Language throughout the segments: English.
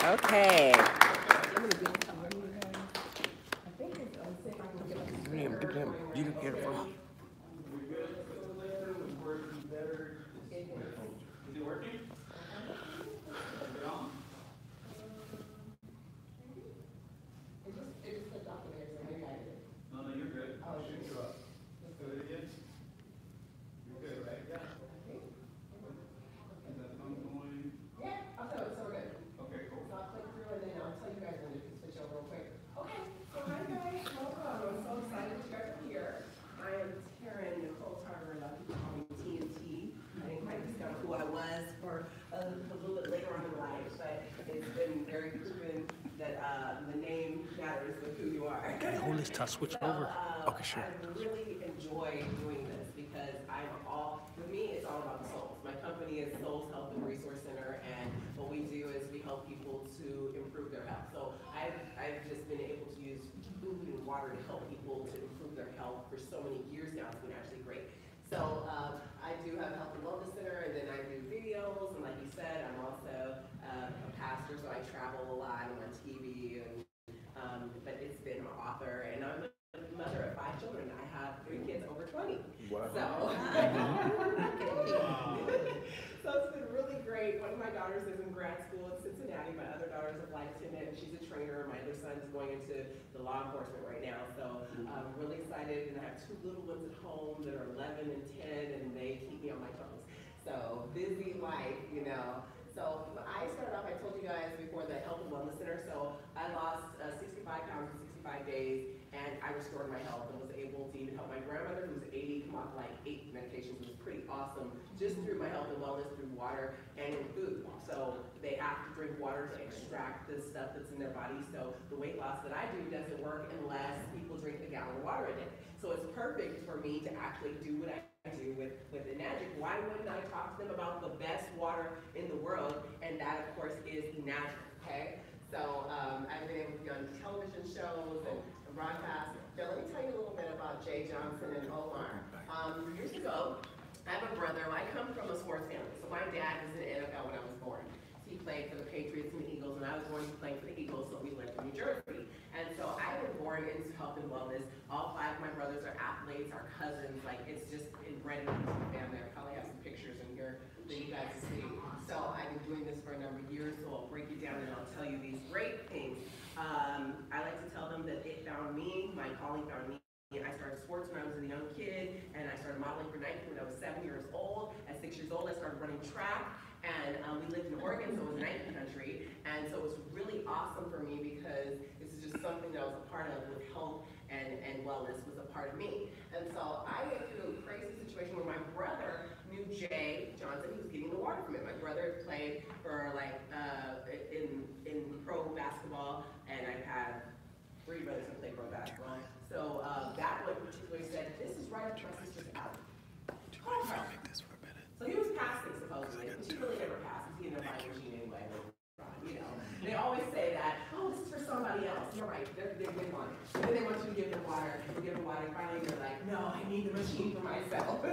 Okay. Give him. You can get it from. Is it working? No, you're good. I'll shoot you up. Let's do it again. You're good, right? Yeah. Is that phone going? Yeah, I'll tell it, so we're good. Okay, cool. So I'll click through and then I'll tell you guys when you can switch over real quick. Okay, so hi guys, welcome. I'm so excited that you guys are here. I am Karen Nicole Tarver, a lot of people call me TNT. I didn't quite discover who I was for a little bit later on in life, but it's been very proven that the name matters with who you are. Okay, hold this till I switch over. Okay, sure. I really enjoy doing this because for me, it's all about the souls. My company is Souls Health and Resource Center, and what we do is we help people to improve their health. So I've just been able to use food and water to help people to improve their health for so many years now. It's been actually great. So I do have a health and wellness center, and then I do videos, and like you said, I'm also a pastor, so I travel a lot. I'm on TV, and but it's been an author, and I'm a mother of 5 children. I have 3 kids over 20. Wow. So, so it's been really great. One of my daughters is in grad school in Cincinnati. My other daughter's a flight attendant. She's a trainer. My other son's going into the law enforcement right now. So I'm really excited. And I have 2 little ones at home that are 11 and 10, and they keep me on my toes. So busy life, you know. So I started off, I told you guys before, the Health and Wellness Center. So I lost 65 pounds in 65 days, and I restored my health and was able to even help my grandmother, who was 80, come off like 8 medications. It was pretty awesome, just through my health and wellness, through water and in food. So they have to drink water to extract the stuff that's in their body. So the weight loss that I do doesn't work unless people drink a gallon of water a day. So it's perfect for me to actually do what I do with the Magic. Why wouldn't I talk to them about the best water in the world? And that, of course, is natural, okay? So I've been able to be on television shows and broadcasts. Now, let me tell you a little bit about Jay Johnson and Omar. Years ago, I have a brother. I come from a sports family. So my dad was in the NFL when I was born. He played for the Patriots and the Eagles, and I was born playing for the Eagles, so we lived in New Jersey. And so I was born into health and wellness. All 5 of my brothers are athletes, our cousins. Like, it's just inbred into the family. I probably have some pictures in here that you guys can see. So I've been doing this for a number of years, so I'll break it down and I'll tell you these great things. I like to tell them that it found me, my calling found me. I started sports when I was a young kid, and I started modeling for Nike when I was 7 years old. At 6 years old, I started running track, and we lived in Oregon, so it was Nike country, and so it was really awesome for me because this is just something that I was a part of with health and wellness was a part of me. And so I went through a crazy situation where my brother knew Jay Johnson. He was getting the water from it. My brother played for in pro basketball, and I had 3 brothers who played pro basketball. So that one particularly said, this is right up my sister's alley. Call her. So he was passing supposedly, and she really never passes. He ended up buying a machine anyway. You know, they always say that, oh, this is for somebody else. You're right, they're big on it. And then they want you to give them water. You give them water, and finally you're like, no, I need the machine for myself.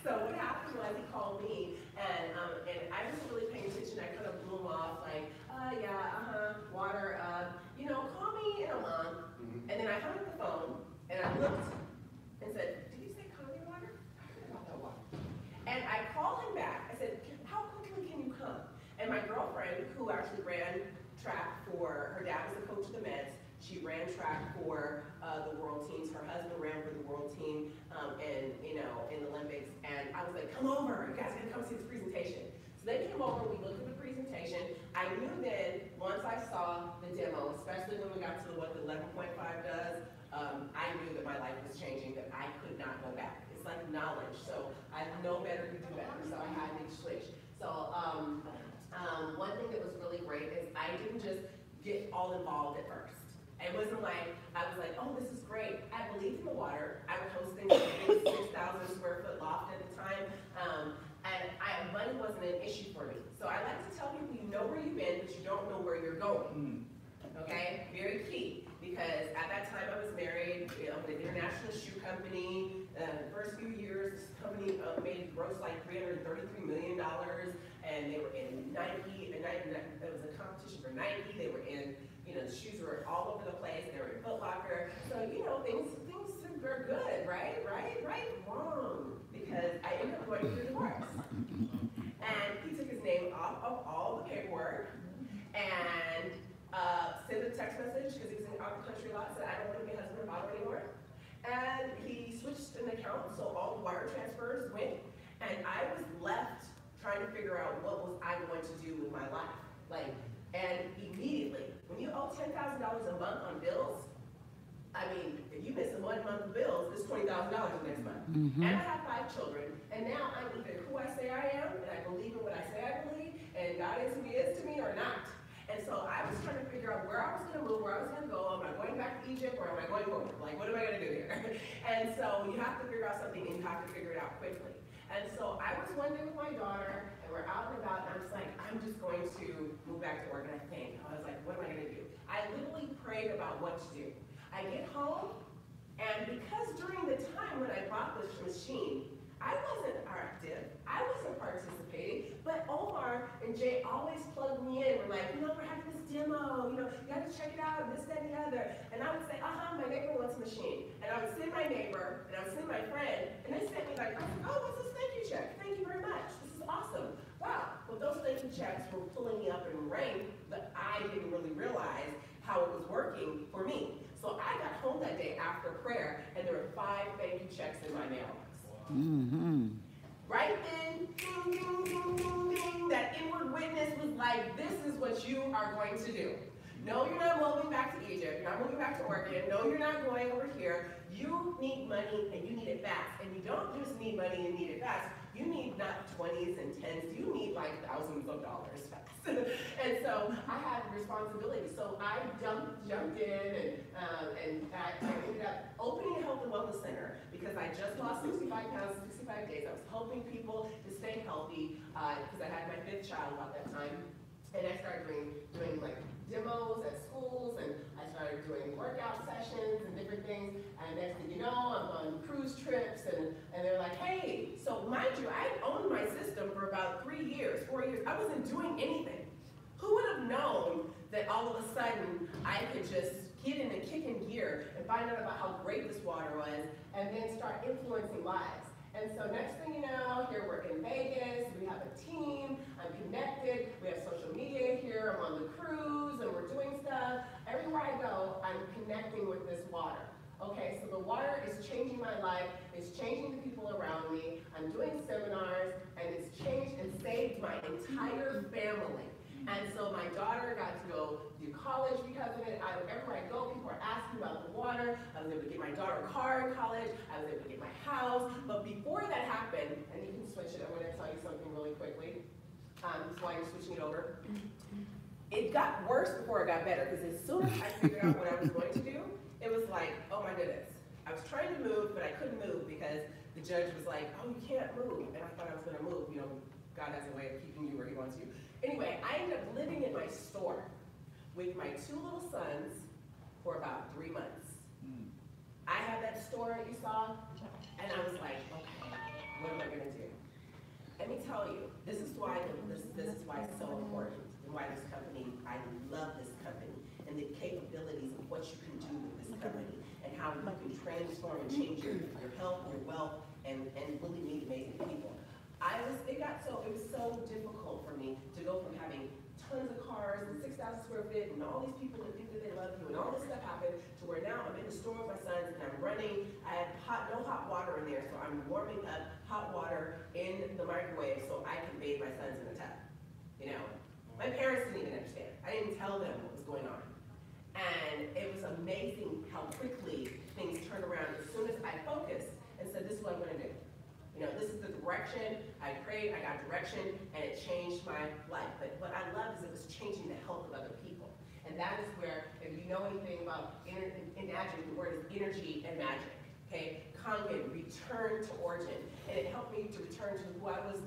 So what happened was he called me, and I wasn't really paying attention. I kind of blew him off, like, water, call me in a month. And then I hung up the phone, and I looked and said, did you say call me water? I heard about that water. And I called him back. I said, how quickly can you come? And my girlfriend, who actually ran track for, her dad was the coach of the Mets. She ran track for the world teams. Her husband ran for the world team in the Olympics. And I was like, come over. You guys are going to come see this presentation. So they came over. We looked at the presentation. I knew then, once I saw the demo, especially when we got to what the 11.5 does, I knew that my life was changing, that I could not go back. It's like knowledge. So I know better to do better. So I had to switch. So one thing that was really great is I didn't just get all involved at first. It wasn't like, I was like, oh, this is great. I believed in the water. I was hosting a big 6,000 square foot loft at the time. And money wasn't an issue for me. So I like to tell people, you know where you've been, but you don't know where you're going. Okay? Very key. Because at that time I was married with an international shoe company. The first few years, this company made gross like $333 million. And they were in Nike, and it was a competition for Nike, they were in, the shoes were all over the place, they were in Foot Locker. So, things were good, right? Wrong. Because I ended up going through a divorce. And he took his name off of all the paperwork and sent a text message, because he was in out the country a lot, said, I don't want to be a husband or father anymore. And he switched an account, so all the wire transfers went, and I was left trying to figure out what was I going to do with my life. And immediately, when you owe $10,000 a month on bills, I mean, if you miss 1 month of bills, it's $20,000 next month. And I have 5 children, and now I'm either who I say I am, and I believe in what I say I believe, and God is who he is to me, or not. And so I was trying to figure out where I was going to move, where I was going to go. Am I going back to Egypt, or am I going forward? Like, what am I going to do here? And so you have to figure out something, and you have to figure it out quickly. And so I was one day with my daughter, and we're out and about, and I'm just like, I'm just going to move back to work. And I was like, what am I going to do? I literally prayed about what to do. I get home, and because during the time when I bought this machine, I wasn't active, I wasn't participating, but Omar and Jay always plugged me in. We're like, we're having this demo, you got to check it out, and this, that, and the other. And I would say, my neighbor wants a machine. And I would send my neighbor, and I would send my friend, and they sent me like, I was like, what's this thank you check? Thank you very much. This is awesome. Wow. Well, those thank you checks were pulling me up in rank, but I didn't really realize how it was working for me. So I got home that day after prayer, and there were 5 thank you checks in my mailbox. Right then, ding, ding, ding, ding, ding, that inward witness was like, this is what you are going to do. No, you're not moving back to Egypt. You're not moving back to Oregon. No, you're not going over here. You need money, and you need it fast. And you don't just need money and need it fast. You need not 20s and 10s. You need like thousands of dollars fast. And so I had responsibility. So I jumped in, and I ended up opening a health and wellness center because I just lost 65 pounds in 65 days. I was helping people to stay healthy because I had my 5th child about that time. And I started doing like demos at schools, and I started doing workout sessions and different things. And next thing you know, I'm on cruise trips, and they're like, hey, so mind you, I owned my system for about 4 years. I wasn't doing anything. Who would have known that all of a sudden I could just get in a kicking gear and find out about how great this water was, and then start influencing lives? And so next thing you know, here we're in Vegas, we have a team, I'm connected, we have social media here, I'm on the cruise, and we're doing stuff. Everywhere I go, I'm connecting with this water. Okay, so the water is changing my life, it's changing the people around me, I'm doing seminars, and it's changed and saved my entire family. And so my daughter got to go do college because of it. Everywhere I go, people are asking about the water. I was able to get my daughter a car in college. I was able to get my house. But before that happened, and you can switch it, I'm going to tell you something really quickly. That's why you're switching it over. It got worse before it got better, because as soon as I figured out what I was going to do, it was like, oh my goodness. I was trying to move, but I couldn't move because the judge was like, oh, you can't move. And I thought I was going to move. God has a way of keeping you where he wants you. Anyway, I ended up living in my store with my 2 little sons for about 3 months. I had that store you saw, and I was like, okay, what am I going to do? Let me tell you, this is why it's so important, and why this company, I love this company, and the capabilities of what you can do with this company, and how you can transform and change your health, your wealth, and really meet amazing people. It was so difficult for me to go from having tons of cars and 6,000 square feet and all these people that think that they love you and all this stuff happened to where now I'm in the store with my sons and I'm running. I have no hot water in there, so I'm warming up hot water in the microwave so I can bathe my sons in the tub. My parents didn't even understand. I didn't tell them what was going on. And it was amazing how quickly things turned around as soon as I focused and said, this is what I'm going to do. This is the direction. I prayed, I got direction, and it changed my life. But what I love is it was changing the health of other people. And that is where, if you know anything about magic, the word is energy and magic. Okay? Kangen, return to origin. And it helped me to return to who I was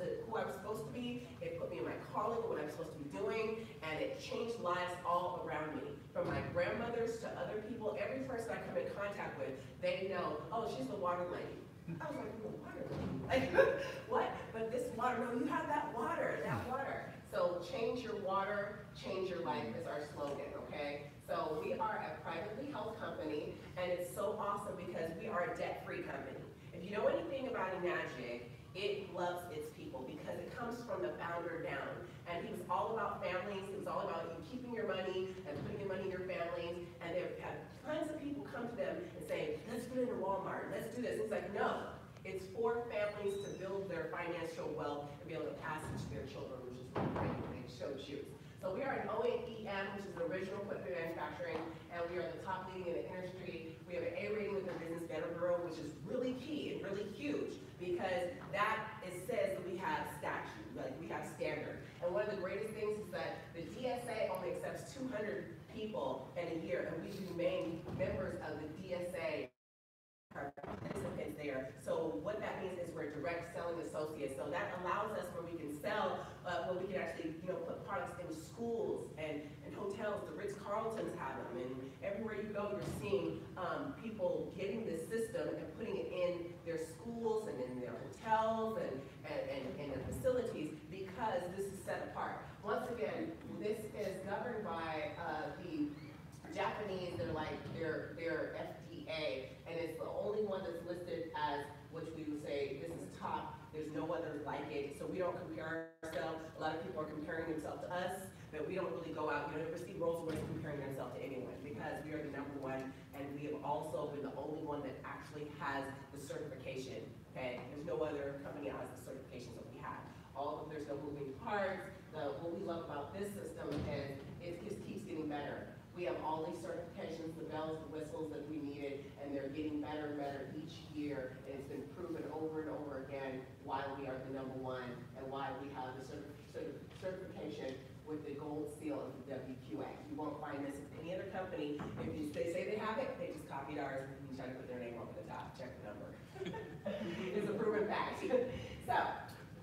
supposed to be. It put me in my calling, what I'm supposed to be doing, and it changed lives all around me. From my grandmothers to other people, every person I come in contact with, they know, oh, she's the water lady. I was like, the water lady? Like, what? But this water, no, you have that water. So change your water, change your life is our slogan, okay? So we are a privately held company, and it's so awesome because we are a debt-free company. If you know anything about Enagic, it loves its people because it comes from the founder down. And he was all about families, he was all about you keeping your money and putting your money in your families, and they've had tons of people come to them and say, let's put it in Walmart, let's do this. He's like, no, it's for families to build their financial wealth and be able to pass it to their children, which is really great when they so choose. So we are an OEM, which is original equipment manufacturing, and we are the top leading in the industry. We have an A rating with the Business Better Bureau, which is really key and really huge because that says that we have statute, like we have standard. And one of the greatest things is that the DSA only accepts 200 people in a year, and we remain members of the DSA. Our participants there. So what that means is we're direct selling associates. So that allows us where we can sell, where we can actually, put products in schools and hotels. The Ritz-Carltons have them, and everywhere you go, you're seeing people getting this system and putting it in their schools and in their hotels and their facilities because this is set apart. Once again, this is governed by the Japanese. They're like their FDA, and it's the only one that's listed as, which we would say, this is top. There's no other like it, so we don't compare ourselves. A lot of people are comparing themselves to us, but we don't really go out. You don't ever see Rolls-Royce comparing themselves to anyone because we are the #1, and we have also been the only one that actually has the certification. Okay, there's no other company that has the certifications that we have. There's no moving parts. What we love about this system is it just keeps getting better. We have all these certifications, the bells, the whistles that we needed, and they're getting better and better each year. And it's been proven over and over again why we are the #1 and why we have the certification with the gold seal of the WQA. You won't find this with any other company. If they say they have it, they just copied ours and try to put their name over the top. Check the number. It's a proven fact. So,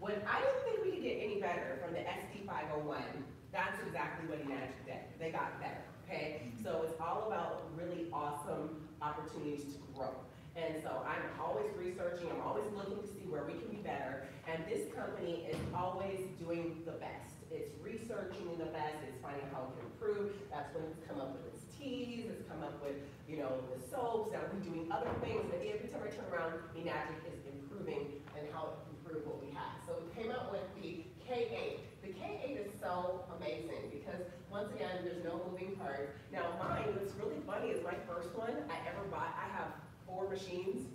when I didn't think we could get any better from the ST 501, that's exactly what Enagic did. They got better. Okay, so it's all about really awesome opportunities to grow. And so I'm always researching, I'm always looking to see where we can be better. And this company is always doing the best. It's researching the best, it's finding how it can improve. That's when it's come up with its teas, it's come up with, the soaps, now we're doing other things. And every time I turn around, Enagic is improving and how it can improve what we have. So we came out with the K8. The K8 is so amazing because once again, there's no moving parts. Now mine, what's really funny is my first one I ever bought. I have 4 machines,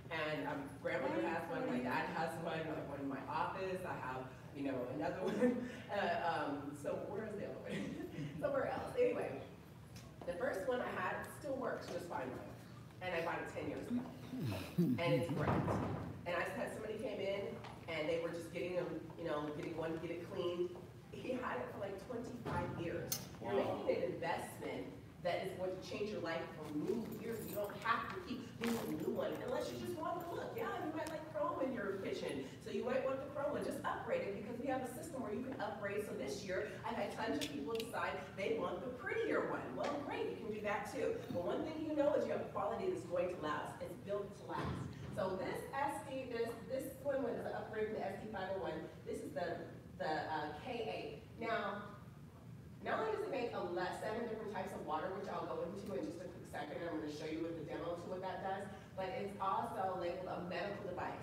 and grandmother has one, my dad has one in my office. I have, another one. So where is the other one? Somewhere else. Anyway, the first one I had still works just fine, and I bought it 10 years ago, and it's great. And I just had somebody came in, and they were just getting them, getting one to get it cleaned. He had it for like 25 years. You're making an investment that is going to change your life for many years. You don't have to keep getting a new one unless you just want to look. Yeah, you might like chrome in your kitchen, so you might want the chrome one. Just upgrade it because we have a system where you can upgrade. So this year, I've had tons of people decide they want the prettier one. Well, great, you can do that too. But one thing you know is you have quality that's going to last. It's built to last. So this one was an upgrade from the ST 501. This is the K8. Now, not only does it make 7 different types of water, which I'll go into in just a quick second, I'm going to show you with the demo to what that does, but it's also labeled a medical device.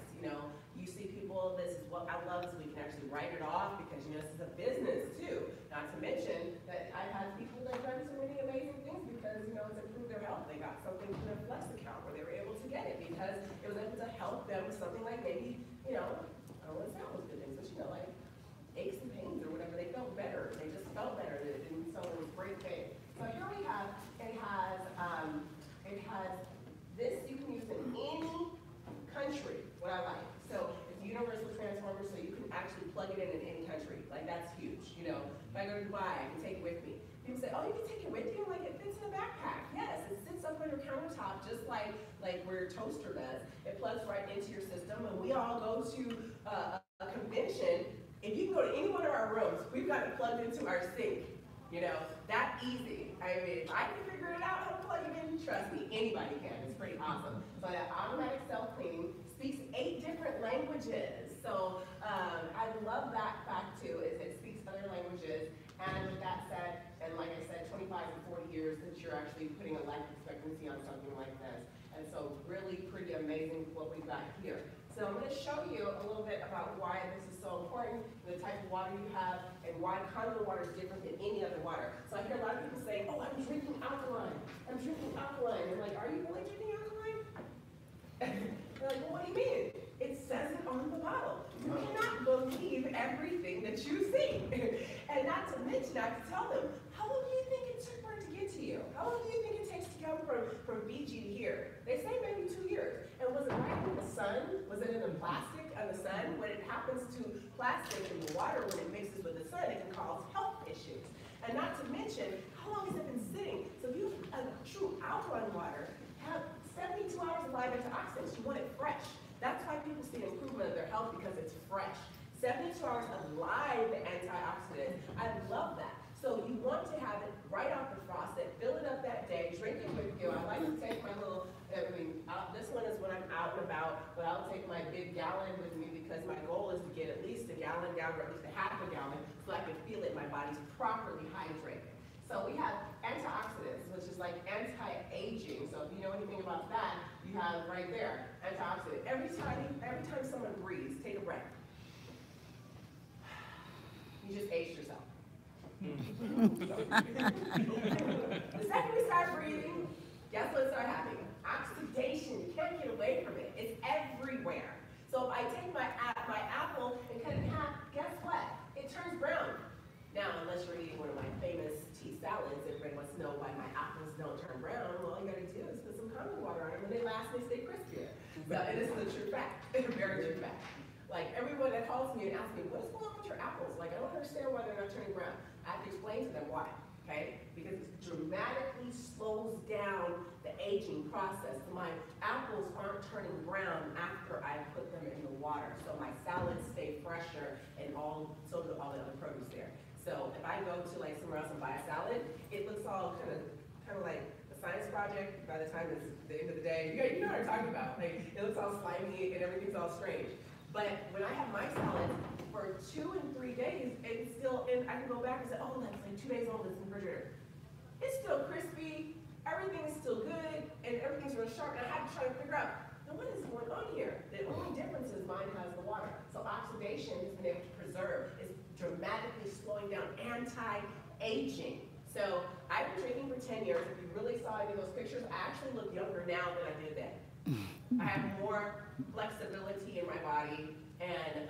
You see people, this is what I love is we can actually write it off because, this is a business too. Not to mention that I've had people that have done so many amazing things because, it's improved their health. They got something to their Flex account where they were able to get it because it was able to help them with something like maybe, I don't want to sound those good things, but like aches and pains or whatever, they felt better. They just felt better. And so it was a great thing. So here we have, it has this you can use in any country, what I like. So it's a universal transformer, so you can actually plug it in any country. Like that's huge. If I go to Dubai, I can take it with me. People say, oh, you can take it with you? Like it fits in a backpack. Yes, it sits up on your countertop just like where your toaster does. It plugs right into your system, and we all go to a convention. If you can go to any one of our rooms, we've got it plugged into our sink. That easy. I mean, if I can figure it out how to plug it in, trust me, anybody can. It's pretty awesome. So that automatic self-cleaning speaks 8 different languages. So I love that fact too, is it speaks other languages. And with that said, and like I said, 25 to 40 years that you're actually putting a life expectancy on something like this. And so really pretty amazing what we've got here. So I'm going to show you a little bit about why this is so important, the type of water you have, and why Kangen water is different than any other water. So I hear a lot of people saying, oh, I'm drinking alkaline. I'm drinking alkaline. I'm like, are you really drinking alkaline? They're like, well, what do you mean? It says it on the bottle. You cannot believe everything that you see. And not to mention, I have to tell them, how long do you think it took for it to get to you? How long do you think it takes to come from BG to here? They say maybe 2 years. And was it right in the sun? Was it in the plastic on the sun? When it happens to plastic in the water, when it mixes with the sun, it can cause health issues. And not to mention, how long has it been sitting? So if you have a true alkaline water, have 72 hours of live antioxidants. You want it fresh. That's why people see improvement of their health, because it's fresh. 72 hours of live antioxidants. I love that. So you want to have it right off the faucet, fill it up that day, drink it with you. I like to take my little, this one is when I'm out and about, but I'll take my big gallon with me because my goal is to get at least a gallon down, or at least a half a gallon, so I can feel it, my body's properly hydrated. So we have antioxidants, which is like anti-aging. So if you know anything about that, you have right there, antioxidant. Every time someone breathes, take a breath. You just aged yourself. The second we start breathing, guess what starts happening? Oxidation. You can't get away from it. It's everywhere. So if I take my apple and cut it in half, guess what? It turns brown. Now, unless you're eating one of my famous tea salads, everybody wants to know why my apples don't turn brown. Well, all you gotta do is put some Kangen water on them, and they last, they stay crispier. So, and this is a true fact, a very true fact. Like, everyone that calls me and asks me, what's going on with your apples? Like, I don't understand why they're not turning brown. I have to explain to them why, okay? Because it dramatically slows down the aging process. So my apples aren't turning brown after I put them in the water. So my salads stay fresher, and so do all the other produce there. So if I go to like somewhere else and buy a salad, it looks all kind of like a science project. By the time it's the end of the day, you know what I'm talking about. Like, it looks all slimy and everything's all strange. But when I have my salad for 2 and 3 days, it's still, and I can go back and say, oh, that's like 2 days old, it's in the refrigerator. It's still crispy, everything is still good, and everything's real sharp. And I have to try to figure out, now what is going on here? The only difference is mine has the water. So oxidation has been able to preserve. It's dramatically slowing down anti-aging. So I've been drinking for 10 years. If you really saw any of those pictures, I actually look younger now than I did then. I have more flexibility in my body, and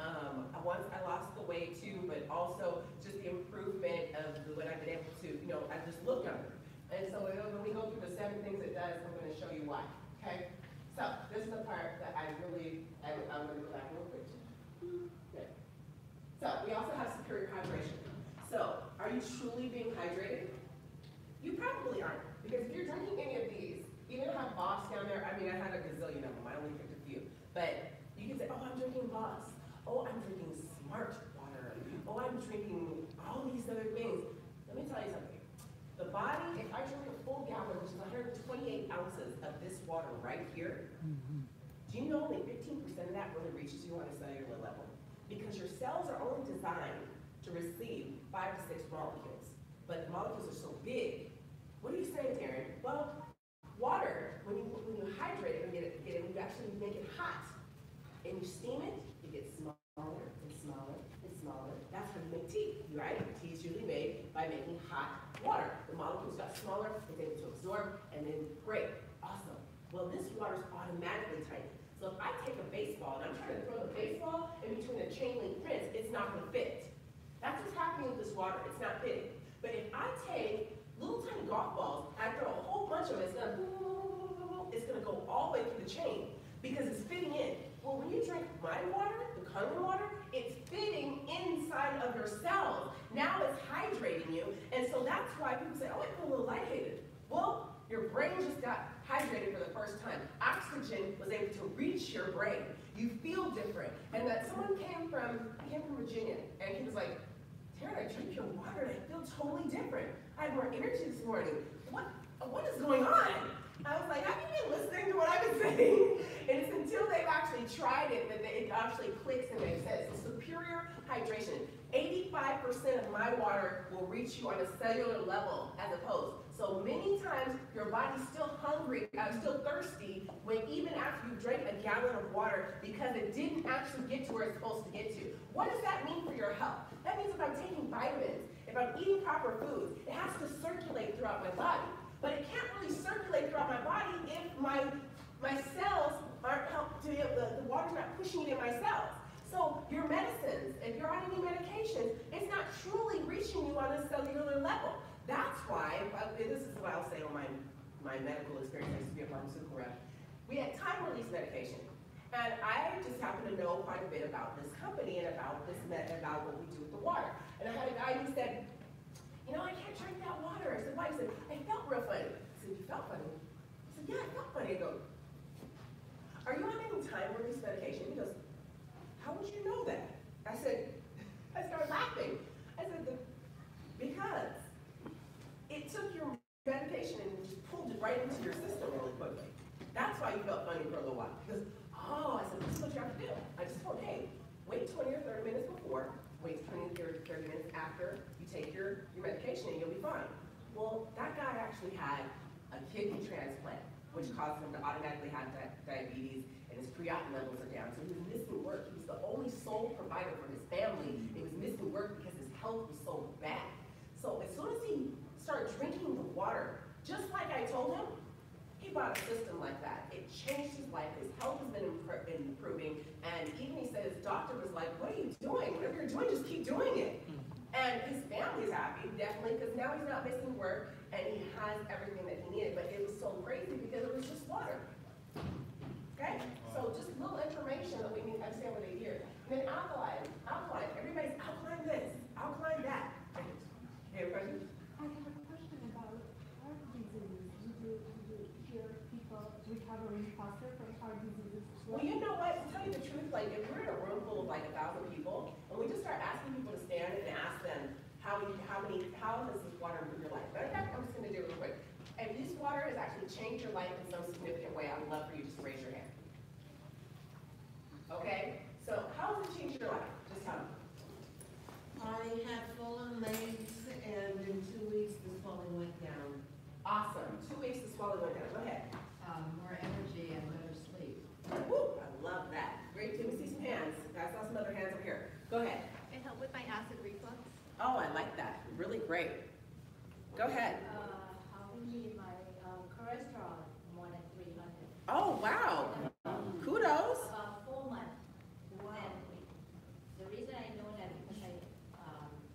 once I lost the weight too, but also just the improvement of what I've been able to, I just look younger. And so when we go through the 7 things it does, I'm going to show you why, okay? So this is the part that I'm going to go back real quick. Good. So we also have superior hydration. So are you truly being hydrated? You probably aren't, because if you're drinking any of these, even have Boss down there. I mean, I had a gazillion of them. I only picked a few. But you can say, oh, I'm drinking Boss. Oh, I'm drinking Smart water. Oh, I'm drinking all these other things. Let me tell you something. The body, if I drink a full gallon, which is 128 ounces of this water right here, do you know only 15% of that really reaches you on a cellular level? Because your cells are only designed to receive 5 to 6 molecules. But the molecules are so big. What are you saying, Darren? Well, water, when you hydrate it and get it, you actually make it hot. And you steam it, it gets smaller and smaller and smaller. That's how you make tea, right? Tea is usually made by making hot water. The molecules got smaller, it's able to absorb, and then great, awesome. Well, this water is automatically tight. So if I take a baseball and I'm trying to throw the baseball in between a chain link fence, it's not going to fit. That's what's happening with this water. It's not fitting. But if I take little tiny golf balls, I throw a whole bunch of it, it's going to go all the way through the chain because it's fitting in. Well, when you drink my water, the Kangen water, it's fitting inside of your cells. Now it's hydrating you, and so that's why people say, oh, I feel a little lightheaded. Well, your brain just got hydrated for the first time. Oxygen was able to reach your brain. You feel different. And that someone came from Virginia, and he was like, Tara, I drink your water and I feel totally different. I had more energy this morning. what is going on? I was like, have you been listening to what I've been saying? And it's until they've actually tried it that it actually clicks and makes sense. It's superior hydration. 85% of my water will reach you on a cellular level as opposed. So many times your body's still hungry, still thirsty, when even after you drank a gallon of water because it didn't actually get to where it's supposed to get to. What does that mean for your health? That means if I'm taking vitamins, if I'm eating proper foods, it has to circulate throughout my body. But it can't really circulate throughout my body if my cells aren't helped to, the water's not pushing it in my cells. So your medicines, if you're on any medications, it's not truly reaching you on a cellular level. That's why, this is what I'll say on my medical experience. I used to be a pharmaceutical rep. We had time-release medication. And I just happen to know quite a bit about this company and about what we do with the water. And I had a guy who said, you know, I can't drink that water. I said, why? He said, I felt real funny. I said, you felt funny? I said, yeah, I felt funny. I go, are you on any time-release medication? He goes, how would you know that? I started laughing. I said, because it took your medication and just pulled it right into your system really quickly. That's why you felt funny for a little while. He goes, oh, I said, this is what you have to do. I just told him, hey, wait 20 or 30 minutes before, wait 20 or 30 minutes after you take your medication and you'll be fine. Well, that guy actually had a kidney transplant, which caused him to automatically have diabetes, and his creatinine levels are down. So he was missing work. He was the only sole provider for his family. He was missing work because his health was so bad. So as soon as he started drinking the water, just like I told him, he bought a system like that. It changed his life. His health has been improving. And even he said his doctor was like, what are you doing? Whatever you're doing, just keep doing it. And his family's happy, definitely, because now he's not missing work and he has everything that he needed. But it was so crazy because it was just water. Okay? So just little information that we need to understand what they hear. And then alkaline. Everybody's alkaline this, alkaline that. You have a question? I have a question about heart disease. Do you hear people recovering faster from heart diseases? Well, you know what? To tell you the truth, like if we're in a room full of like 1,000 people, and we just start asking people to stand and ask them how does this water improve your life? Matter of fact, I'm just going to do it real quick. If this water has actually changed your life in some significant way, I would love for you just to raise your hand. Okay? So how has it changed your life? Just tell me. I had swollen legs, and in 2 weeks the swelling went down. Awesome. 2 weeks the swelling went down. Go ahead. More energy and better sleep. Woo! I love that. Great. Let me see some hands. I saw some other hands up here. Go ahead. It helped with my acid reflux. Oh, I like that. Really great. Go ahead. Helping me my cholesterol more than 300. Oh, wow. Kudos. About 4 months. Wow. And the reason I know that because I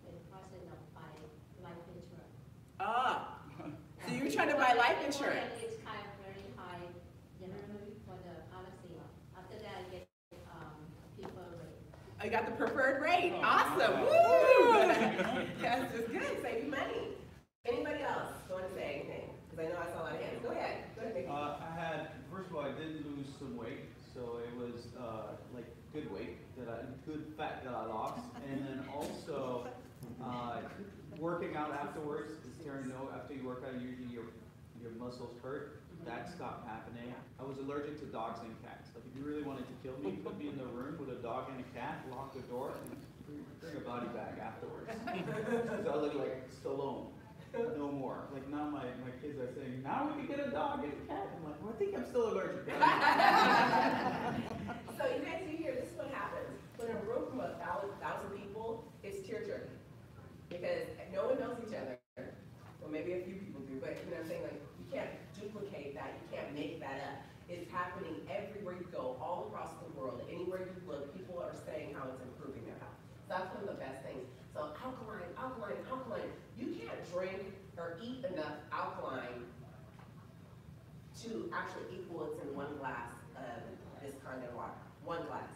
in the process of buying life insurance. Ah. So you're trying to buy life insurance. It's kind of very high generally for the policy. After that I get people rate. I got the preferred rate. Awesome. Woo! That's just good. Save you money. Anybody else want to say anything? Because I know I saw a lot of hands. Go ahead. Go ahead, Mickey. First of all, I did lose some weight, so it was like good weight, good fat that I lost. And then also, working out afterwards, as Karen know, after you work out, usually your muscles hurt. That stopped happening. I was allergic to dogs and cats. Like if you really wanted to kill me, put me in the room with a dog and a cat, lock the door, and bring a body bag afterwards. So I look like Stallone. No more. Like now my kids are saying, now we can get a dog and a cat. I'm like, well, I think I'm still allergic. So you guys see here, this is what happens. When a room from 1,000 people, it's tear-jerking. Because no one knows each other. Well, maybe a few people do, but you know what I'm saying? Like, you can't duplicate that. You can't make that up. It's happening everywhere you go, all across the world. Anywhere you look, people are saying how it's improving their health. So that's one of the best things. So alkaline. You can't drink or eat enough alkaline to actually equal what's in 1 glass of this kind of water. 1 glass.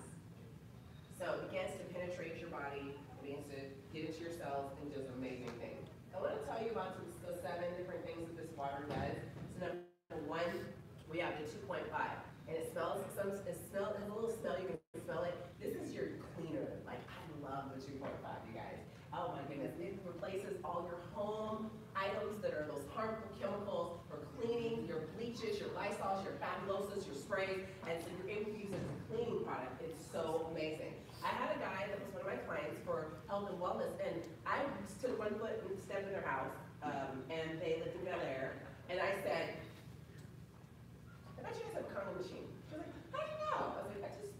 So it begins to penetrate your body, it begins to get into your cells and does amazing things. I want to tell you about the 7 different things that this water does. So number 1, we have the 2.5. And it smells, it has a little smell, you can smell it. This is your cleaner. Like, I love the 2.5, you guys. Oh my goodness, it replaces all your home items that are those harmful chemicals or flossers, your sprays, and so you're able to use it as a cleaning product. It's so amazing. I had a guy that was one of my clients for health and wellness, and I took one foot and stepped in their house, and they lived in Bel Air, and I said, I bet you guys have a Kangen machine. She was like, how do you know? I was like, I just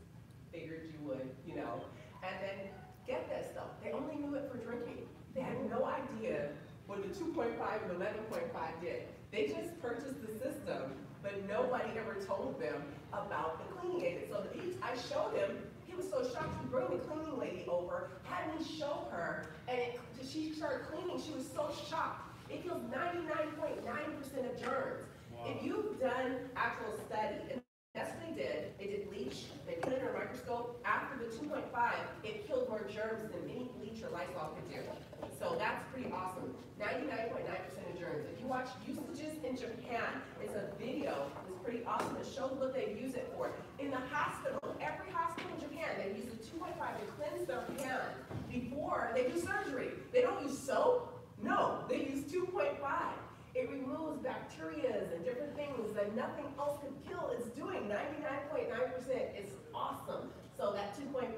figured you would, you know. And then, get this though, they only knew it for drinking. They had no idea what the 2.5 and 11.5 did. They just purchased the system, but nobody ever told them about the cleaning agent. So I showed him, he was so shocked. He brought the cleaning lady over, had me show her, and she started cleaning. She was so shocked. It kills 99.9% of germs. Wow. If you've done actual study, and that's what they did. They did bleach, they put it under a microscope. After the 2.5, it killed more germs than any bleach or Lysol could do. So that's pretty awesome. 99.9% of germs. If you watch usages in Japan, it's a video. It's pretty awesome. It shows what they use it for. In the hospital, every hospital in Japan, they use the 2.5 to cleanse their hand before they do surgery. They don't use soap. No, they use 2.5. It removes bacteria and different things that nothing else could kill. It's doing 99.9%. It's awesome. So that 2.5.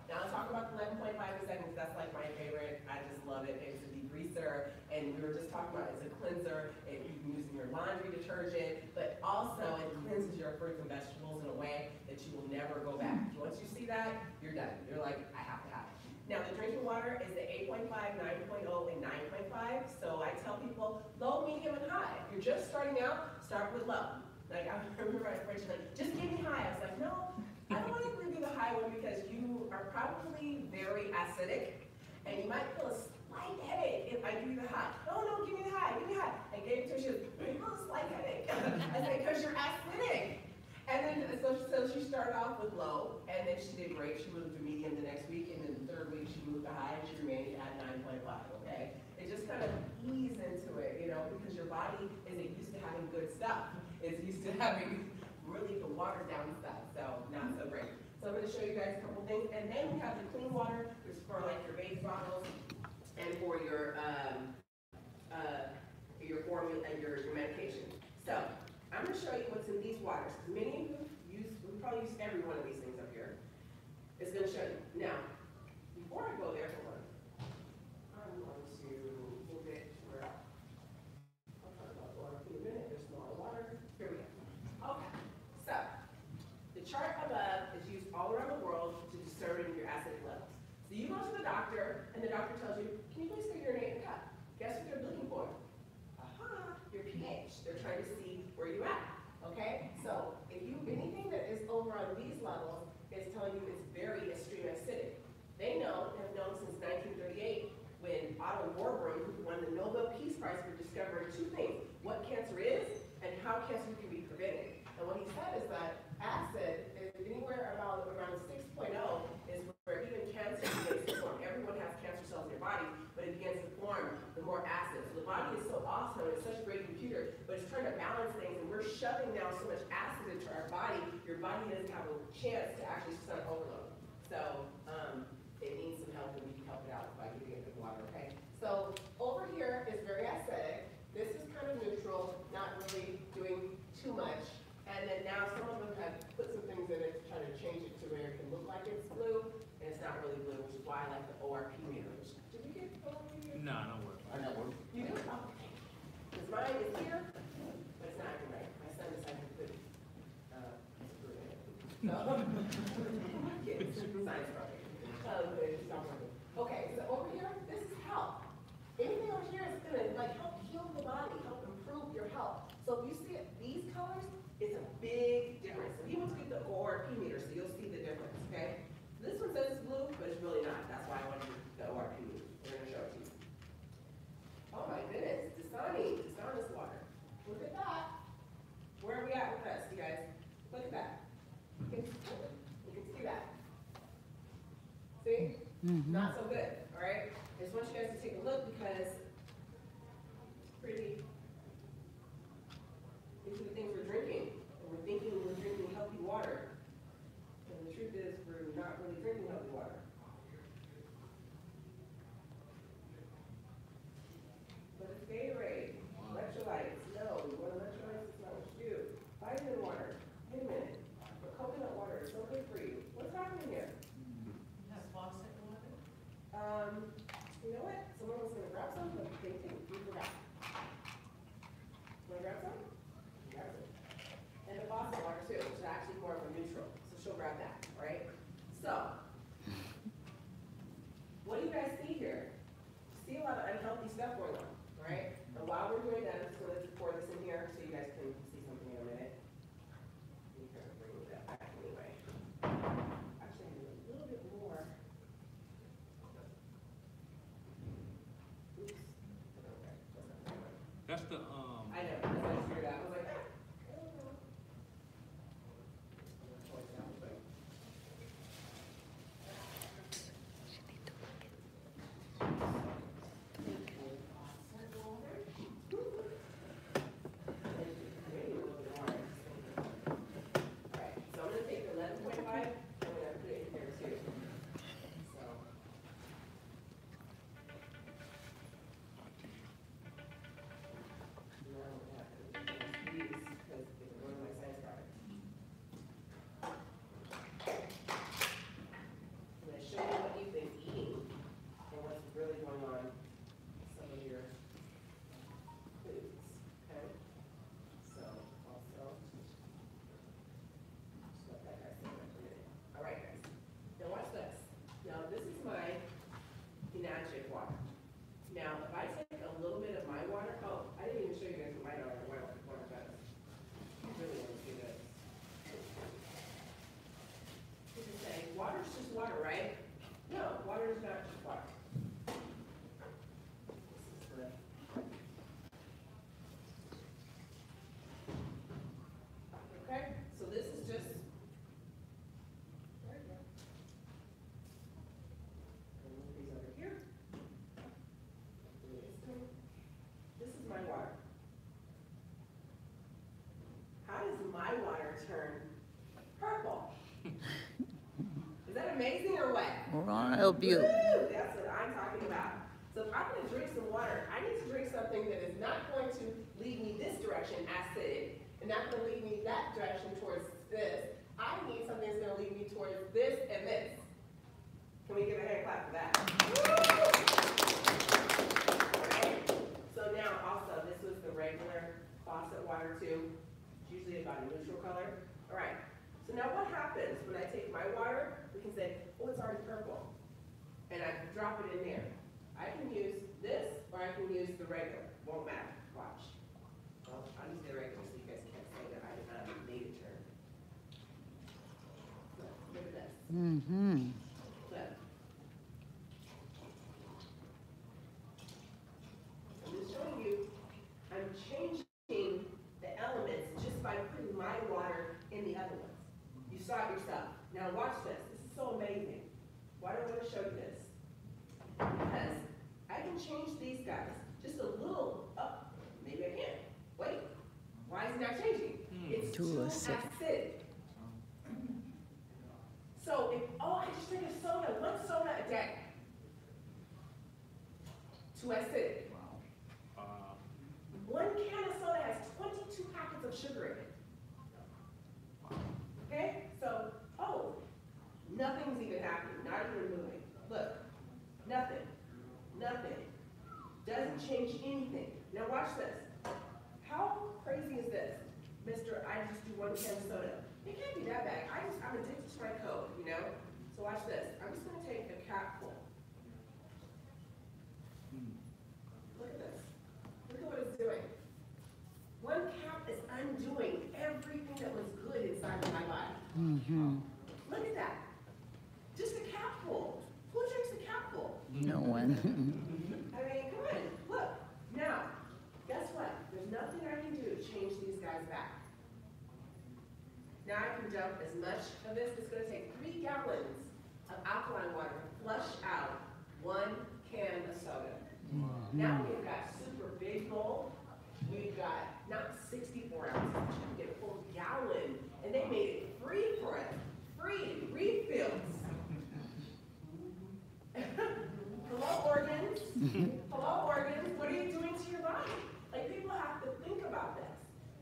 Now I'll talk about the 11.5 in a second because that's like my favorite. I just love it. It's a degreaser, and we were just talking about it's a cleanser. You can use in your laundry detergent, but also it cleanses your fruits and vegetables in a way that you will never go back. Once you see that, you're done. You're like, I have to have it. Now, the drinking water is the 8.5, 9.0, and 9.5. So I tell people low, medium, and high. If you're just starting out, start with low. Like, I remember my friend, she's like, just give me high. I was like, no, I don't want to give you the high one because you are probably very acidic, and you might feel a slight headache if I give you the high. No, give me the high, give me the high. I gave it to her, she goes, you feel a slight headache. I said, because you're acidic. And then, so she started off with low, and then she did great. She moved to medium the next week, and then the third week she moved to high, and she remained at 9.5, okay? It just kind of ease into it, you know, because your body isn't used to having good stuff. It's used to having really the watered down stuff, so not so great. So I'm going to show you guys a couple things, and then we have the clean water, which is for like your base bottles, and for your formula and your medication. So, I'm going to show you what's in these waters. Many of you we probably use every one of these things up here. It's going to show you. Now, before I go there, hold on. I'm going to move it where I'll talk about water in a minute. There's more water. Here we go. Okay. So, the chart above is used all around the world to discern your acidic levels. So you go to the doctor, and the doctor tells you, can you please take urinate in a cup? Guess what they're looking for? Your pH. They're trying to see where you're at, okay? So if anything that is over on these levels is telling you it's very extreme acidic. They have known since 1938 when Otto Warburg won the Nobel Peace Prize for discovering two things, what cancer is and how cancer can be prevented. And what he said is that acid is anywhere around 6.0 is where even cancer begins to form. Everyone has cancer cells in their body, but it begins to form the more acid. So the body is so awesome, it's such a great computer, but it's trying to balance things, and we're shoving now so much acid into our body, your body doesn't have a chance to actually start overload. So it needs some help, and we can help it out by giving it good water, okay? So over here is very acidic. This is kind of neutral, not really doing too much. And then now some of them have put some things in it to try to change it to where it can look like it's blue, and it's not really blue, which is why I like the ORP meter. Did you get the ORP meter? No, no work. I know work. You do? Oh, okay. Because mine is here, but it's not even right. My son decided to put screw in it. So, kids, science project. It's not working. Okay, so over here, this is health. Anything over here is going to help heal the body, help improve your health. So if you see it, these colors, it's a big difference. So you want to get the ORP meter, so you'll see the difference, okay? This one says it's blue, but it's really not. That's why I wanted the ORP meter. We're going to show it to you. Oh my goodness, Dasani's water. Look at that. Where are we at with this, you guys? Look at that. You can see that. See? Not so good, all right? I just want you guys to take a look because it's pretty. These are the things we're drinking, and we're thinking we're drinking healthy water. And the truth is we're not really drinking healthy water. But it's Gatorade, electrolytes, no, we want electrolytes, it's not what you do. Vitamin water, while we're doing that, I'm just gonna pour this in here so you guys can see something in a minute. You can bring that back anyway. Actually, I need a little bit more. Oops. Okay. That's the, I know, that's what I figured out. I was like, ah, I don't know. Pour it down quick. Alright, so I'm gonna take the 11.5, I'm gonna put it in here too. So. Now what happens, I'm gonna squeeze, because it's one of my science products. I'm gonna show you what you've been eating and what's really going on in some of your foods, okay? So, also, just let that guy sit there for a minute. All right, guys, now watch this. Now, this is my magic water. Now, if I take a little bit of my water, oh, I didn't even show you guys what my water does. I really want to see this. You can say, water's just water, right? No, water is not just water. This is the okay, so this is just, there you go. And move these over here. This is my water. How does my water turn purple? Is that amazing or what? Wild beauty. Woo! That's what I'm talking about. So if I'm gonna drink some water, I need to drink something that is not going to lead me this direction, acidic, and not gonna lead me that direction towards this. I need something that's gonna lead me towards this and this. Can we give a hand clap for that? Okay. So now also, this was the regular faucet water too. It's usually about a neutral color. All right. So now what happens when I take my water? We can say, oh, it's already purple. And I can drop it in there. I can use this or I can use the regular. Won't matter. Watch. Well, I'll use the regular so you guys can't say that I made it turn. Look at this. Mm-hmm. Look. I'm just showing you, I'm changing the elements just by putting my water in the other ones. You saw it yourself. Now watch this. This is so amazing. Why do I want to show you this? Because I can change these guys just a little up. Maybe I can't. Wait. Why is it not changing? It's too acidic. So if, oh, I just drink a soda, one soda a day. Too acidic. One can of soda has 22 packets of sugar in it. Okay? So, oh, nothing's even happening, not even moving. Look, nothing, nothing. Doesn't change anything. Now watch this. How crazy is this? Mr. I just do one can of soda. It can't be that bad. I'm addicted to my Coke, you know? So watch this. I'm just gonna take a capful. Look at this. Look at what it's doing. One cap is undoing everything that was good inside of my body. Mm-hmm. Look at that. Just a capful. Who drinks a capful? No one. I mean, come on. Look. Now, guess what? There's nothing I can do to change these guys back. Now I can dump as much of this. It's going to take 3 gallons of alkaline water to flush out 1 can of soda. Now we've got super big bowl. We've got not 64 ounces, but you can get a full gallon. And they made it free for us. Free refills. Hello, organs. Hello, organs. What are you doing to your body? Like, people have to think about this.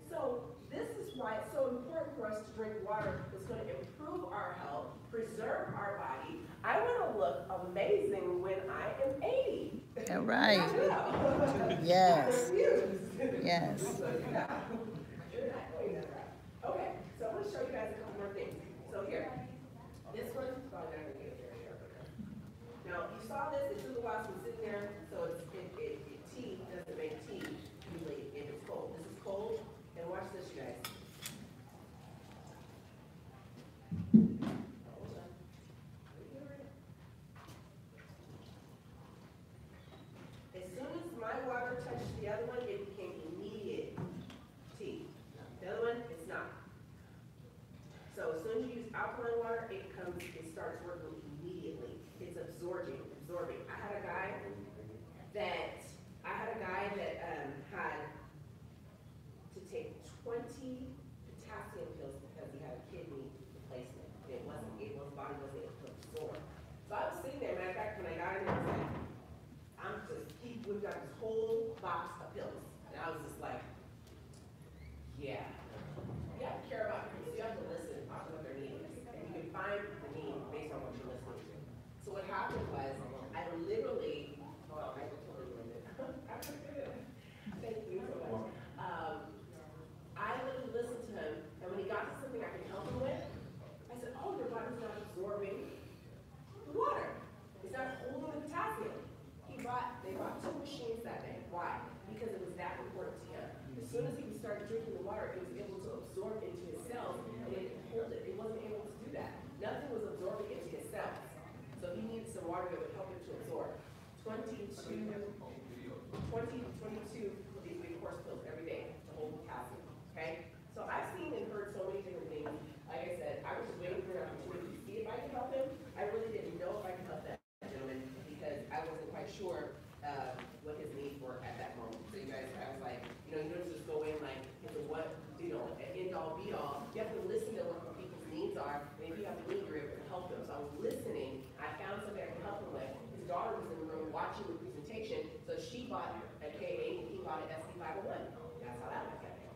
So this is why it's so important for us to drink water that's going to improve our health, preserve our body. I want to look amazing when I am 80. All right. Yes. Yes. So, you know, you're not going that route. Okay, so I'm going to show you guys a couple more things. So here, this one, probably not going to get it very sharp. Now, you saw this, it took a while to sit there, so tea doesn't make tea. soon as he started drinking the water, it was able to absorb into his cells, and it didn't hold it. It wasn't able to do that. Nothing was absorbing into his cells. So he needed some water that would help him to absorb. 22 of these big horse pills every day to hold calcium, okay? So I've seen and heard so many different things. Like I said, I was waiting for an opportunity to see if I could help him. I really didn't know if I could help that gentleman because I wasn't quite sure what his needs were at that moment. So you guys, I was like, you don't just go in like, it's a what, an end all be all. You have to listen to what people's needs are, and if you have a need, you're able to help them. So I was listening. I found something I could help him with. His daughter was in the room watching the presentation, so she bought a K8 and he bought an SB 501. That's how that was happening.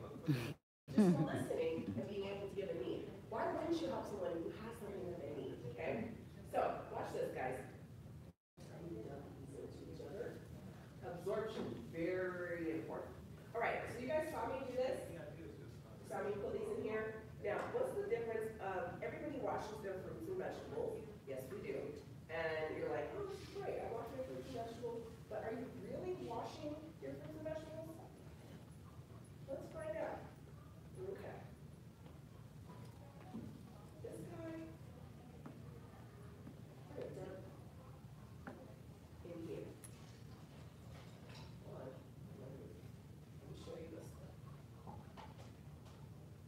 Just from listening and being able to give a need. Why wouldn't you help someone who has something that they need? Okay? So watch this, guys. Absorption, very important. All right, so you guys saw me do this? Saw me put these in here? Now, what's the difference of everybody washes their fruits and vegetables? Yes, we do. And you're like, oh, this is great, I wash my fruits and vegetables. But are you really washing your fruits and vegetables? Let's find out. Okay. This guy, put it down in here. Let me show you this.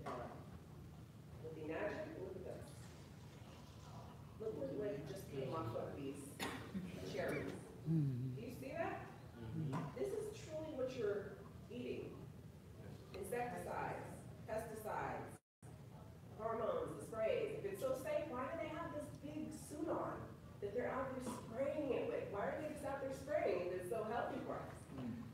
Now, with the magic, look at this. Look what just came off of these cherries. Do you see that? This is truly what you're eating. Insecticides, pesticides, hormones, the sprays. If it's so safe, why do they have this big suit on that they're out there spraying it with? Why are they just out there spraying it if it's so healthy for us?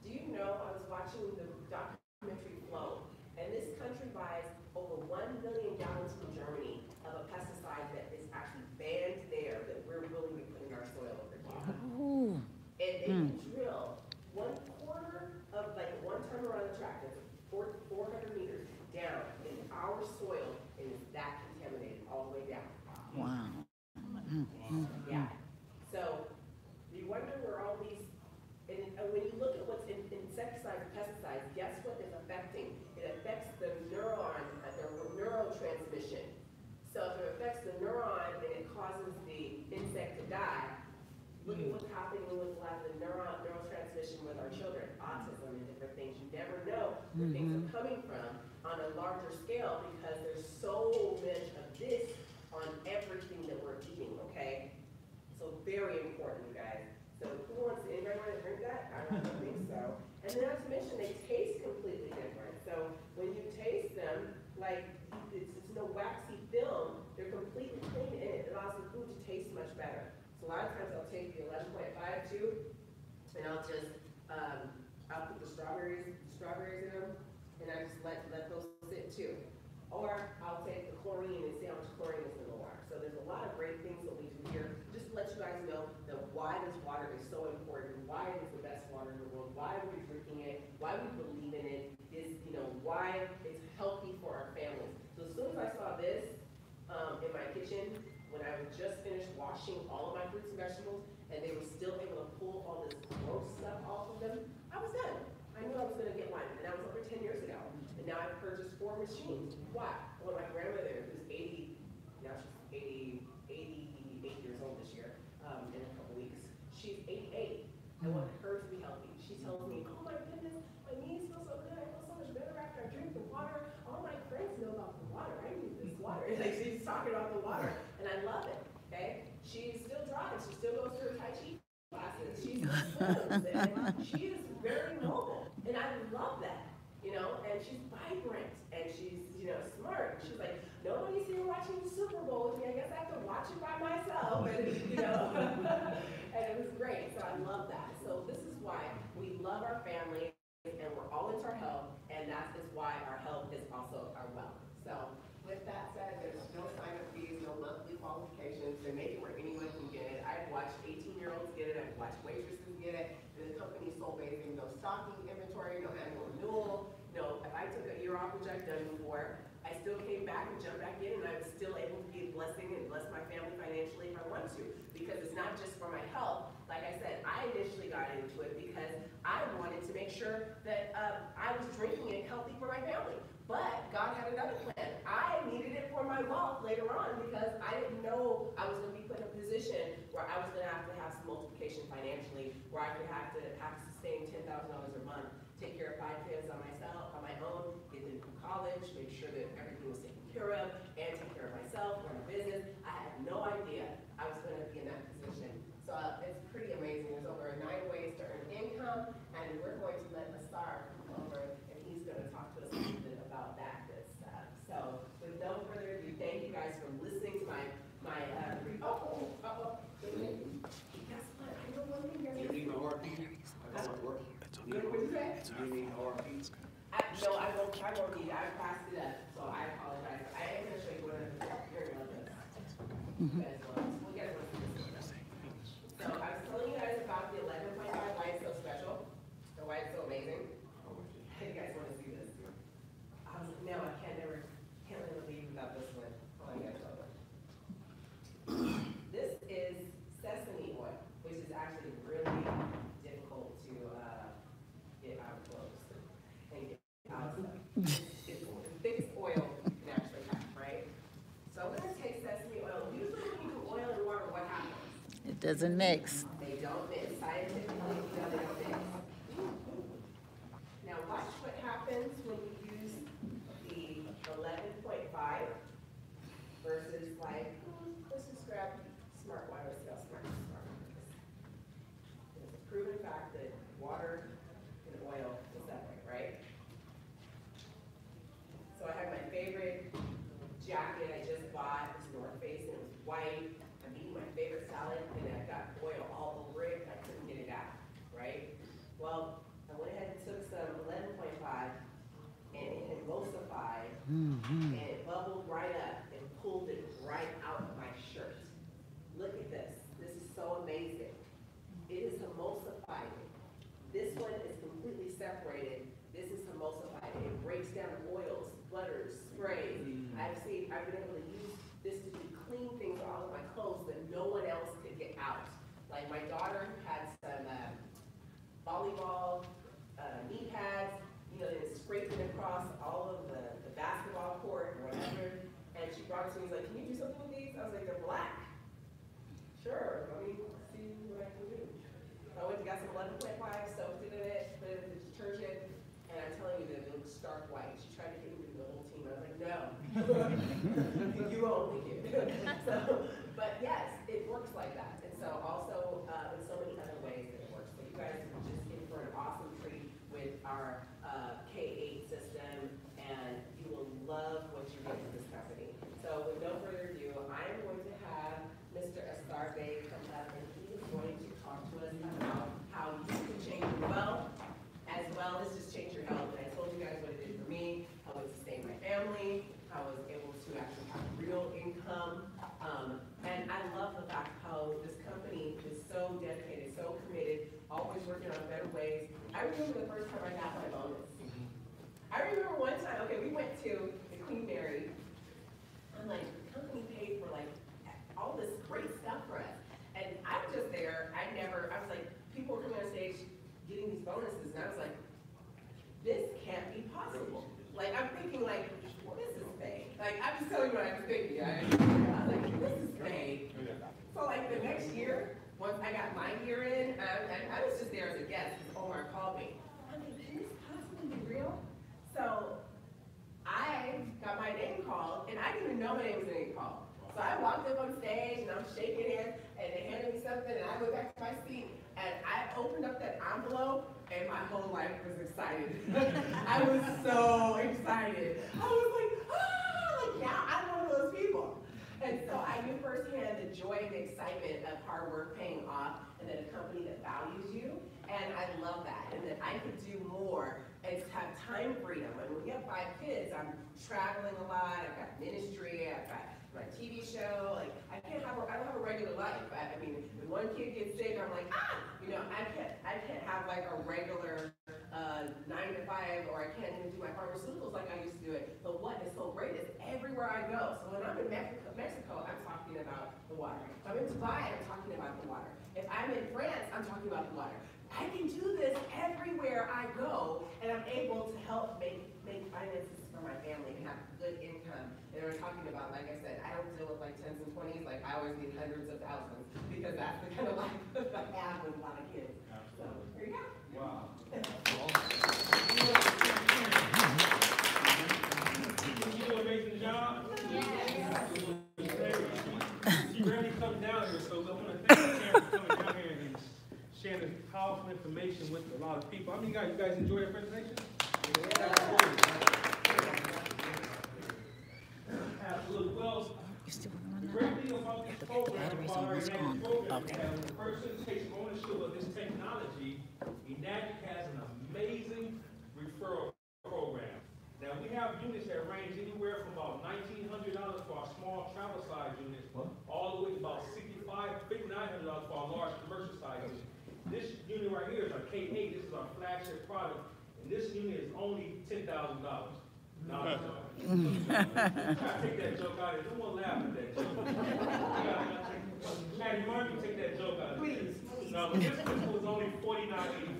Do you know, I was watching the documentary Flow, and this country buys over 1 billion gallons from Germany of a pesticide that is actually banned there that we're willingly putting our soil over here. Ooh. And they can drill 1/4 of like one time around the track, that's 400 meters down in our soil, and it's that contaminated all the way down. Wow. Yeah. So you wonder where all these, and when you look at what's in insecticides and pesticides, guess what is affecting? It affects the neuron, the neurotransmission. So if it affects the neuron and it causes the insect to die, look at what's happening with a lot of the neurotransmission with our children, autism and different things. You never know where things are coming from on a larger scale because there's so much of this on everything that we're eating, okay? So very important, you guys. So anybody want to drink that? I don't think so. And then not to mention, they taste completely different. So when you taste them, like it's no waxy film, they're completely clean and it allows the food to taste much better. So a lot of times I'll take the 11.5 tube and I'll just, I'll put the strawberries in them and I just let those sit too. Or I'll take the chlorine and see how much chlorine is in the water. So there's a lot of great things that we do here. Just to let you guys know that why this water is so important, why it is the best water in the world, why we're drinking it, why we believe in it, is, why it's healthy for our families. So as soon as I saw this in my kitchen, when I was just finished washing all of my fruits and vegetables, and they were still able to pull all this gross stuff off of them, I was done. I knew I was going to get one, and that was over 10 years ago. And now I've purchased 4 machines. Why? Well, my grandmother, who's 80, now she's 88 years old this year, in a couple weeks. She's 88. I want her to be healthy. She tells me, oh my goodness, my knees feel so good. I feel so much better after I drink the water. All my friends know about the water. I need this water. Like she's talking about the water, and I love it. Okay, she still drives. She still goes to her Tai Chi classes. She swims, and she is very mobile, and I love that. And she's vibrant, and she's smart. She's like, nobody's here watching the Super Bowl with me. I guess I have to watch it by myself, and and it was great. So I love that. So this is why we love our family, and we're all into our health, and that is why our health is also our wealth. So with that said, there's no sign-up fees, no monthly qualifications. They make it where anyone can get it. I've watched 18-year-olds get it. I've watched waitresses get it. And the company's sole basing, no stocking inventory, no annual renewal. No, if I took a year off, which I've done before, I still came back and jumped back in, and I was still able to be a blessing and bless my family financially if I wanted to. Because it's not just for my health. Like like I said, I initially got into it because I wanted to make sure that I was drinking it healthy for my family. But God had another plan. I needed it for my wealth later on because I didn't know I was going to be put in a position where I was going to have some multiplication financially, where I could have to sustain $10,000 a month, take care of 5 kids on myself, on my own, get them through college, make sure that everything was taken care of, and take care of myself, run a business. I had no idea I was going to be in that position. So it's pretty amazing. There's over 9 ways to earn income, and we're going to let Asar come over, and he's going to talk to us a little bit about that good stuff. So with no further ado, thank you guys for listening to my guess what? I know one thing you're You need my RP? I got work. What did you say? You need RP? No, I won't need it. I passed it up, so I apologize. I am going to show you one of the very well this. As well. We'll get it. So I was telling you guys about the 11.5, why it's so special, or why it's so amazing. Hey, you guys want to see this? No, I can't never leave without this one. Oh, I gotta show you. This is sesame oil, which is actually really difficult to get out of clothes and get out of stuff. It's the thickest oil you can actually have, right? So I'm gonna take sesame oil. Usually when you do oil and water, what happens? It doesn't mix. They don't mix. Scientifically, you know they don't mix. Now watch what happens when you use the 11.5 versus like, let's just grab smart water. Let's see how smart is. It's a proven fact that water and oil will separate, right? So I have my favorite jacket I just bought. It's North Face and it was white. I'm eating my favorite salad and I got oil all over it and I couldn't get it out, right? Well, I went ahead and took some 11.5 and it emulsified and it bubbled right up and pulled it right out of my shirt. Look at this. This is so amazing. It is emulsifying. This one is completely separated. This is emulsified. It breaks down oils, butters, sprays. I've been able to use this to clean things out of my clothes that no one else could get out. Like my daughter had some volleyball knee pads, you know, they scraped it across all of the basketball court or whatever. And she brought it to me, she's like, can you do something with these? I was like, they're black. Sure, let me see what I can do. So I went and got some 11.5, soaked it in it, put it in the detergent, and I'm telling you that it looks stark white. She tried to get me to do the whole team. I was like, no, you won't think it. So, but yes, it works like that. And so also, in so many other ways that it works. So you guys are just in for an awesome treat with our K8 system, and you will love what you get with this company. So with no further ado, I am going to have Mr. Astarbe come up, and he is going to talk to us about how you can change your wealth, as well as just change your health. And I told you guys what it did for me, how it sustained my family, how I was able to actually have real income. And I love the fact how this company is so dedicated, so committed, always working on better ways. I remember the first time I got my bonus. I remember one time, okay, we went to the Queen Mary. I'm like, the company paid for like all this great stuff for us. And I'm just there, I was like, people were coming on stage getting these bonuses, and I was like, this can't be possible. Like, I'm thinking like, well, this is fake. Like, I'm just telling you what I was thinking. I was like, this is fake. So like the next year, once I got my year in, I was just there as a guest because Omar called me. I'm like, can this possibly be real? So I got my name called, and I didn't even know my name was going to get called. So I walked up on stage, and I'm shaking hands, and they handed me something, and I went back to my seat, and I opened up that envelope, and my whole life was excited. I was so excited. I was like, like now I'm one of those people. And so I knew firsthand the joy and the excitement of hard work paying off, and then a company that values you, and I love that, and that I could do more and have time freedom. And when we have 5 kids, I'm traveling a lot, I've got ministry, I've got my TV show, like I don't have a regular life. I mean, when one kid gets sick, I'm like, you know, I can't have like a regular 9 to 5, or I can't even do my pharmaceuticals like I used to do it. But what is so great is everywhere I go. So when I'm in Mexico, I'm talking about the water. If I'm in Dubai, I'm talking about the water. If I'm in France, I'm talking about the water. I can do this everywhere I go, and I'm able to help make finances for my family and have good income. And we're talking about, like I said, I don't deal with like 10s and 20s, like I always need hundreds of thousands, because that's the kind of life I have with a lot of kids. So, there you go. Wow. You do an amazing job. She rarely comes down here, so I want to thank Karen for coming down here and sharing this powerful information with a lot of people. How many guys, you guys enjoy that presentation? Absolutely. Well, You still the working on great that? thing about this The program, battery's about our almost Enagic gone. program, is Okay. that when the person takes ownership of this technology, Enagic has an amazing referral program. Now, we have units that range anywhere from about $1,900 for our small travel size units, all the way to about $5,900 for our large commercial size units. This unit right here is our K8. This is our flagship product, and this unit is only $10,000. No, I'm joking. Try to take that joke out of it. Don't want to laugh at that joke. Maddie Murphy, take that joke out of it. Please. No, but this was only $4,980.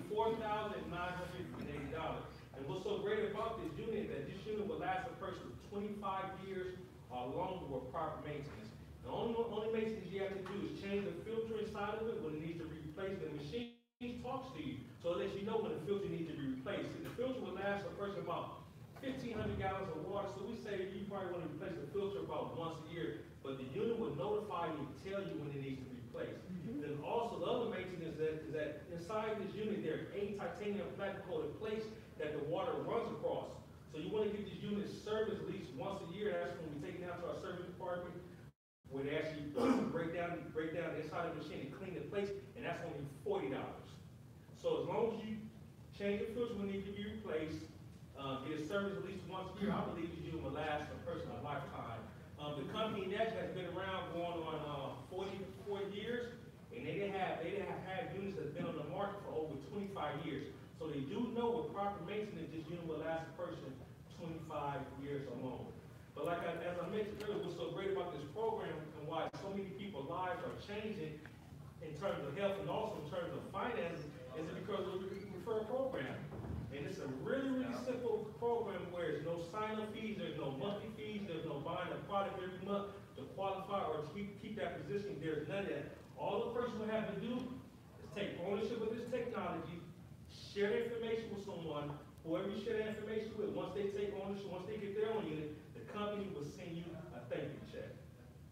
And what's so great about this unit is that this unit will last a person 25 years or longer with proper maintenance. The only maintenance you have to do is change the filter inside of it when it needs to be replaced. The machine talks to you, so it lets you know when the filter needs to be replaced. And the filter will last a person about 1,500 gallons of water, so we say you probably want to replace the filter about once a year, but the unit will notify you and tell you when it needs to be replaced. Then also the other maintenance is that inside this unit there are 8 titanium platinum coated plates that the water runs across. So you want to get this unit serviced at least once a year. That's when we take it down to our service department, where they actually break down the inside of the machine and clean the plates, and that's only $40. So as long as you change the filter when it needs to be replaced, get it serviced at least once a year, I believe this unit will last a person a lifetime. The company Kangen has been around going on 44 years, and they have had units that's been on the market for over 25 years. So they do know with proper maintenance, this unit will last a person 25 years or longer. But like as I mentioned earlier, what's so great about this program and why so many people's lives are changing in terms of health and also in terms of finances is because of the referral program. And it's a really, really simple program where there's no sign-up fees, there's no monthly fees, there's no buying a product every month to qualify or to keep that position. There's none of that. All the person will have to do is take ownership of this technology, share the information with someone, whoever you share that information with. Once they take ownership, once they get their own unit, the company will send you a thank you check.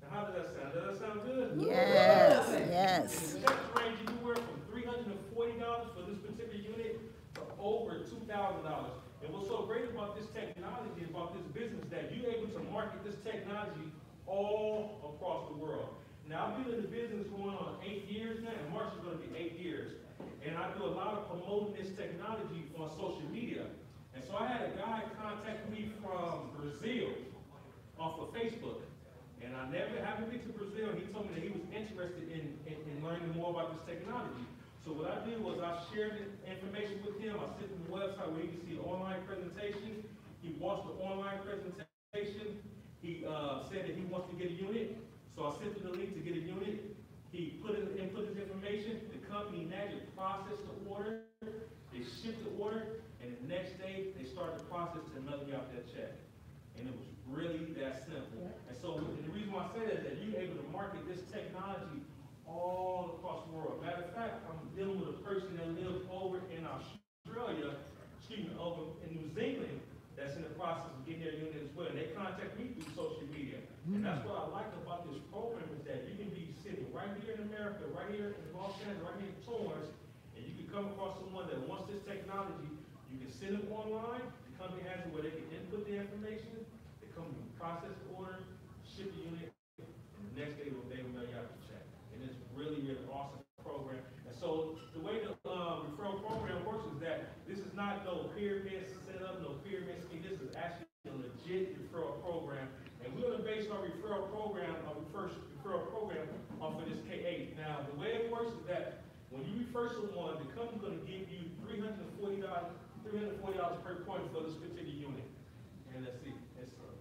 Now, how does that sound? Does that sound good? Yes, yes. And the checks range anywhere from $340 for this particular unit to over $2,000. And what's so great about this technology, about this business, that you're able to market this technology all across the world. Now, I've been in the business going on 8 years now, and March is going to be 8 years. And I do a lot of promoting this technology on social media. And so I had a guy contact me from Brazil off of Facebook. And I never haven't been to Brazil. He told me that he was interested in learning more about this technology. So what I did was I shared the information with him. I sent him the website where he can see the online presentation. He watched the online presentation. He said that he wants to get a unit. So I sent him the link to get a unit. He input his information. The company Enagic processed the order. They shipped the order. And the next day, they started the process to mail you out that check. And it was really that simple. And so the reason why I say that is that you're able to market this technology all across the world. Matter of fact, I'm dealing with a person that lives over in Australia, over in New Zealand, that's in the process of getting their unit as well. And they contact me through social media. And that's what I like about this program is that you can be sitting right here in America, right here in Los Angeles, right here in Torrance, and you can come across someone that wants this technology. You can send them online. The company has it where they can input the information. The company can process the order, ship the unit, and the next day they will mail you out the check. And it's really, really awesome program. And so the way the referral program works is that this is not no pyramid setup, no pyramid scheme. This is actually a legit referral program. And we're going to base our referral program, off of this K8. Now, the way it works is that when you refer someone, the company's going to give you $340 per point for this particular unit. And let's see, let's call it.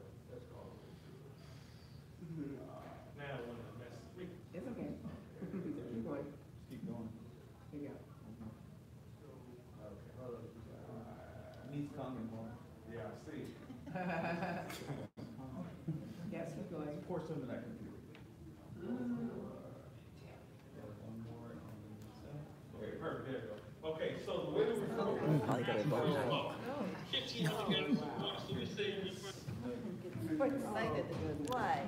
Now I want to mess. It's okay. Keep going. Keep Yes, keep going. Pour some in that computer. One more. Okay, perfect, there you go. Okay, so the way that we're Probably got it both. $1,500 gallons of water, so we say. Why?